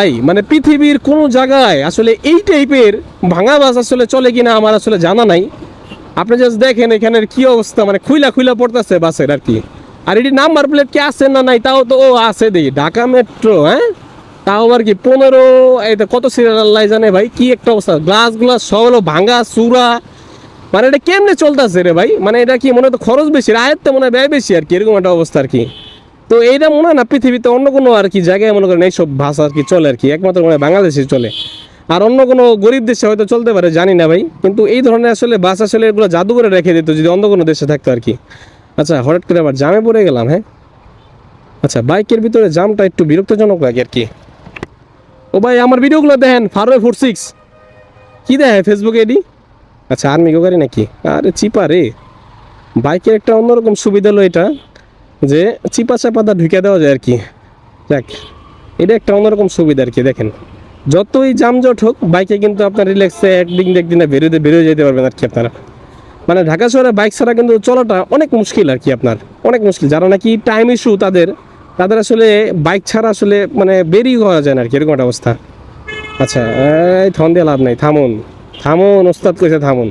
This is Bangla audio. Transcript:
ভাই মানে পৃথিবীর কোন জায়গায় আসলে এই টাইপের ভাঙা বাস আসলে চলে কিনা আমার আসলে জানা নাই। আপনি জাস্ট দেখেন এখানের কি অবস্থা, মানে খুইলা খুইলা পড়তেছে বাসের আর কি। আর এটি নাম্বার প্লেট কি আছে না নাই তাও তো ও আছে, দেখি ঢাকা মেট্রো, হ্যাঁ তাও আর কি 15, এটা কত সিরিয়াল আল্লাহ জানে ভাই। কি একটা অবস্থা, গ্লাস গ্লাস সব হলো ভাঙা চূড়া। মানে এটা কেমনে চলতেছে রে ভাই, মানে এটা কি মনে হয় তো খরচ বেশি, আয়ত্তে মনে হয় ব্যয় বেশি আর কি, এরকম একটা অবস্থা আর কি। তো এইটা মনে হয় না পৃথিবীতে অন্য কোনো আর কি জায়গায় মনে করেন এইসব ভাষা আর কি চলে আর কি, একমাত্র মনে হয় বাংলাদেশে চলে। আর অন্য কোনো গরিব দেশে হয়তো চলতে পারে, জানি না ভাই। কিন্তু এই ধরনের আসলে বাস আসলে এগুলো জাদু করে রেখে দিত যদি অন্য কোনো দেশে থাকতো আর কি। আচ্ছা, হঠাৎ করে আবার জামে পড়ে গেলাম, হ্যাঁ। আচ্ছা, বাইকের ভিতরে জামটা একটু বিরক্তজনক লাগে আর কি। ও ভাই, আমার ভিডিওগুলো দেখেন, ফারওয়ে 46 কি দেখে ফেসবুকে এডি। আচ্ছা, আর্মি গাড়ি নাকি? আরে চিপা রে। বাইকের একটা অন্যরকম সুবিধা হলো এটা যে চিপা চাপাটা ঢুকে দেওয়া যায় আর কি। দেখ, এটা একটা অন্যরকম সুবিধা আর কি। দেখেন, যতই যানজট হোক বাইকে কিন্তু আপনার রিল্যাক্সে একদিন একদিনে বেরোয় যেতে পারবেন আর কি আপনারা। মানে ঢাকা শহরে বাইক ছাড়া কিন্তু চলাটা অনেক মুশকিল আর কি, আপনার অনেক মুশকিল। যারা নাকি টাইম ইস্যু তাদের তাদের আসলে বাইক ছাড়া আসলে মানে বেরিয়ে হওয়া যায় না আর কি, এরকম একটা অবস্থা। আচ্ছা, এই থন দিয়ে লাভ নাই, থামুন থামুন, ওস্তাদ কইছে থামুন।